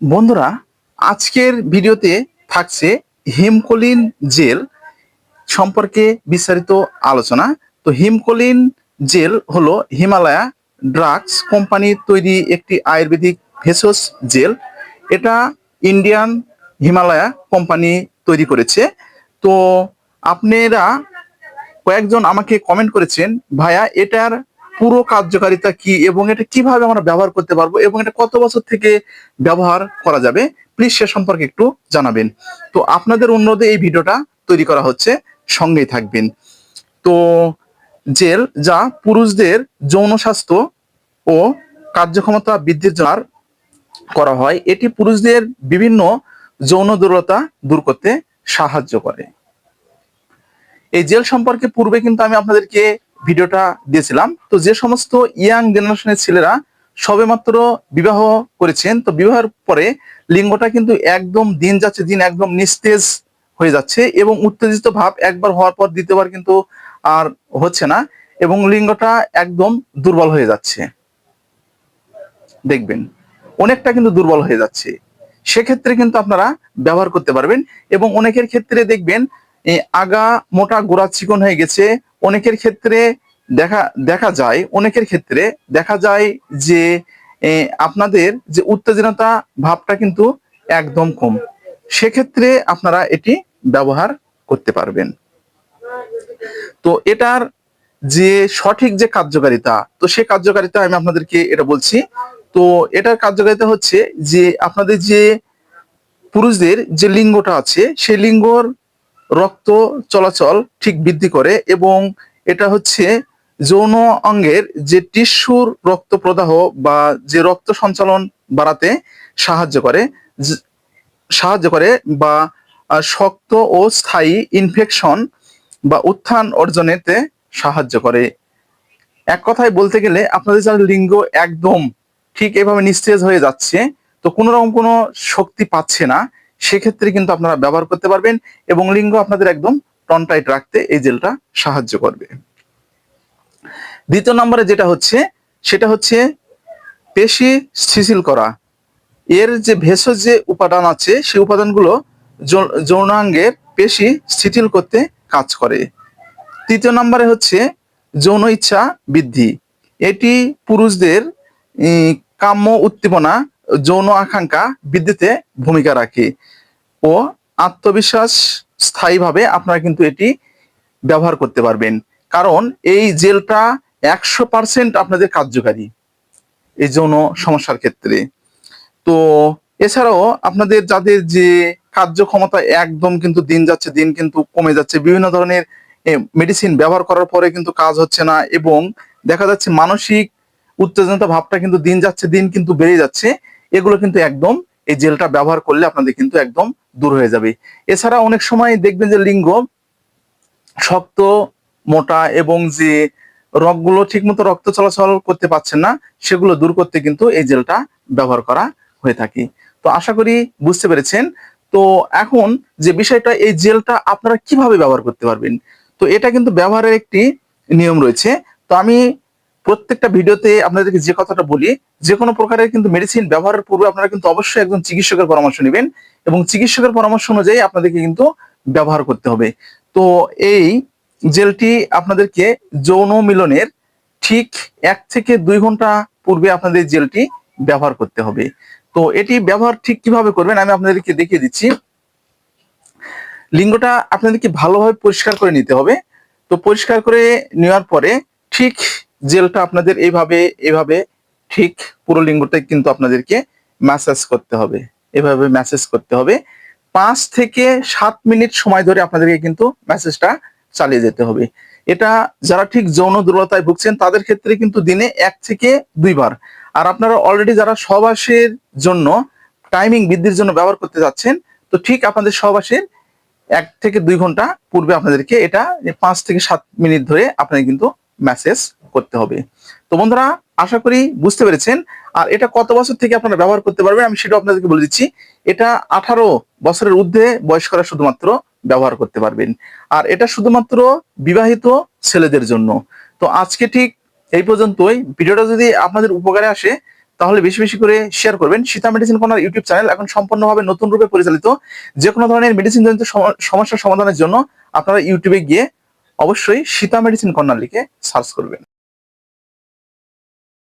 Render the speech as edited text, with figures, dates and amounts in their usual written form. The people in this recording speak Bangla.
বন্ধুরা, আজকের ভিডিওতে থাকছে হিমকোলিন জেল সম্পর্কে বিস্তারিত আলোচনা। তো হিমকোলিন জেল হলো হিমালয়া ড্রাগস কোম্পানি তৈরি একটি আয়ুর্বেদিক ভেষজ জেল। এটা ইন্ডিয়ান হিমালয়া কোম্পানি তৈরি করেছে। তো আপনারা কয়েকজন আমাকে কমেন্ট করেছেন, ভাইয়া এটার পুরো কার্যকারিতা কি এবং এটা কিভাবে আমরা ব্যবহার করতে পারবো এবং এটা কত বছর থেকে ব্যবহার করা যাবে, প্লিজ সে সম্পর্কে একটু জানাবেন। তো আপনাদের অনুরোধে এই ভিডিওটা তৈরি করা হচ্ছে, সঙ্গেই থাকবেন। তো জেল যা পুরুষদের যৌন স্বাস্থ্য ও কার্যক্ষমতা বৃদ্ধির জন্য করা হয়, এটি পুরুষদের বিভিন্ন যৌন দুর্বলতা দূর করতে সাহায্য করে। এই জেল সম্পর্কে পূর্বে কিন্তু আমি আপনাদেরকে ভিডিওটা দিয়েছিলাম। তো যে সমস্ত ইয়াং জেনারেশনের ছেলেরা সবেমাত্র বিবাহ করেছেন, তো বিবাহের পরে লিঙ্গটা কিন্তু একদম দিন যাচ্ছে দিন একদম নিস্তেজ হয়ে যাচ্ছে এবং উত্তেজিত ভাব একবার হওয়ার পর দ্বিতীয়বার কিন্তু আর হচ্ছে না এবং লিঙ্গটা একদম দুর্বল হয়ে যাচ্ছে। দেখবেন অনেকটা কিন্তু দুর্বল হয়ে যাচ্ছে। সেক্ষেত্রে কিন্তু আপনারা ব্যবহার করতে পারবেন এবং অনেকের ক্ষেত্রে দেখবেন আগা মোটা গোড়া চিকন হয়ে গেছে। অনেকের ক্ষেত্রে দেখা যায় যে আপনাদের যে উত্তেজনতা ভাবটা কিন্তু একদম কম। সেক্ষেত্রে আপনারা এটি ব্যবহার করতে পারবেন। তো এটার যে সঠিক যে কার্যকারিতা, তো সে কার্যকারিতা আমি আপনাদেরকে এটা বলছি। তো এটার কার্যকারিতা হচ্ছে যে আপনাদের যে পুরুষদের যে লিঙ্গটা আছে সেই লিঙ্গর রক্ত চলাচল ঠিক বৃদ্ধি করে এবং এটা হচ্ছে যৌন অঙ্গের যে টিস্যুর রক্ত প্রদাহ বা যে রক্ত সঞ্চালন বাড়াতে সাহায্য করে বা শক্ত ও স্থায়ী ইনফেকশন বা উত্থান অর্জনেতে সাহায্য করে। এক কথায় বলতে গেলে আপনাদের যার লিঙ্গ একদম ঠিক এভাবে নিস্তেজ হয়ে যাচ্ছে, তো কোনো রকম কোনো শক্তি পাচ্ছে না, সেক্ষেত্রে কিন্তু আপনারা ব্যবহার করতে পারবেন এবং লিঙ্গ আপনাদের একদম টনটাইট রাখতে এই জেলটা সাহায্য করবে। দ্বিতীয় নম্বরে সেটা হচ্ছে পেশি শিথিল করা। এর যে ভেষজ যে উপাদান আছে সেই উপাদানগুলো যৌনাঙ্গের পেশি শিথিল করতে কাজ করে। তৃতীয় নম্বরে হচ্ছে যৌন ইচ্ছা বৃদ্ধি। এটি পুরুষদের কাম্য উদ্দীপনা, যৌন আকাঙ্ক্ষা বৃদ্ধিতে ভূমিকা রাখে ও আত্মবিশ্বাস স্থায়ীভাবে আপনারা কিন্তু এটি ব্যবহার করতে পারবেন, কারণ এই জেলটা 100% আপনাদের কার্যকারী এই যৌন সমস্যার ক্ষেত্রে। তো এছাড়াও আপনাদের যাদের যে কার্যক্ষমতা একদম কিন্তু দিন যাচ্ছে দিন কিন্তু কমে যাচ্ছে, বিভিন্ন ধরনের মেডিসিন ব্যবহার করার পরে কিন্তু কাজ হচ্ছে না এবং দেখা যাচ্ছে মানসিক উত্তেজনা ভাবটা কিন্তু দিন যাচ্ছে দিন কিন্তু বেড়ে যাচ্ছে, এগুলো কিন্তু একদম এই জেলটা ব্যবহার করলে আপনাদের কিন্তু একদম দূর হয়ে যাবে। এছাড়া অনেক সময় দেখবেন যে লিঙ্গ শক্ত মোটা এবং যে রগগুলো ঠিকমতো রক্ত চলাচল করতে পারছেন না, সেগুলো দূর করতে কিন্তু এই জেলটা ব্যবহার করা হয়ে থাকে। তো আশা করি বুঝতে পেরেছেন। তো এখন যে বিষয়টা, এই জেলটা আপনারা কিভাবে ব্যবহার করতে পারবেন, তো এটা কিন্তু ব্যবহারের একটি নিয়ম রয়েছে। তো আমি প্রত্যেকটা ভিডিওতে আপনাদেরকে যে কথাটা বলি, যে কোনো প্রকারের কিন্তু মেডিসিন ব্যবহারের পূর্বে আপনারা কিন্তু অবশ্যই একজন চিকিৎসকের পরামর্শ নেবেন এবং চিকিৎসকের পরামর্শ অনুযায়ী আপনাদেরকে কিন্তু ব্যবহার করতে হবে। তো এই জেলটি আপনাদেরকে যৌন মিলনের ঠিক 1 থেকে 2 ঘন্টা পূর্বে আপনাদের জেলটি ব্যবহার করতে হবে। তো এটি ব্যবহার ঠিক কিভাবে করবেন আমি আপনাদেরকে দেখিয়ে দিচ্ছি। লিঙ্গটা আপনাদেরকে ভালোভাবে পরিষ্কার করে নিতে হবে। তো পরিষ্কার করে নেওয়ার পরে ঠিক জেলটা আপনাদের এইভাবে ঠিক পুরো লিঙ্গটা কিন্তু আপনাদেরকে ম্যাসাজ করতে হবে, এভাবে ম্যাসাজ করতে হবে। 5 থেকে 7 মিনিট সময় ধরে আপনাদেরকে কিন্তু ম্যাসাজটা চালিয়ে যেতে হবে। এটা যারা ঠিক যৌন দুর্বলতায় ভুগছেন তাদের ক্ষেত্রে কিন্তু দিনে 1 থেকে 2 বার। আর আপনারা অলরেডি যারা সহবাসের জন্য টাইমিং বৃদ্ধির জন্য ব্যবহার করতে যাচ্ছেন, তো ঠিক আপনাদের সহবাসের 1 থেকে 2 ঘন্টা পূর্বে আপনাদেরকে এটা 5 থেকে 7 মিনিট ধরে আপনাদের কিন্তু ম্যাসেজ করতে হবে। তো বন্ধুরা, আশা করি বুঝতে পেরেছেন। আর এটা কত বছর থেকে আপনারা ব্যবহার করতে পারবেন আমি সেটা আপনাদেরকে বলে দিচ্ছি। এটা 18 বছরের ঊর্ধ্বে বয়স্করা শুধুমাত্র ব্যবহার করতে পারবেন। আর এটা শুধুমাত্র বিবাহিত ছেলেদের জন্য। তো আজকে ঠিক এই পর্যন্তই। ভিডিওটা যদি আপনাদের উপকারে আসে তাহলে বেশি বেশি করে শেয়ার করবেন। Sita medicine corner YouTube channel এখন সম্পূর্ণভাবে নতুন রূপে পরিচালিত। যে কোনো ধরনের মেডিসিন জনিত সমস্যার সমাধানের জন্য আপনারা ইউটিউবে গিয়ে অবশ্যই সীতা মেডিসিন কর্নার লিখে সার্চ করবেন।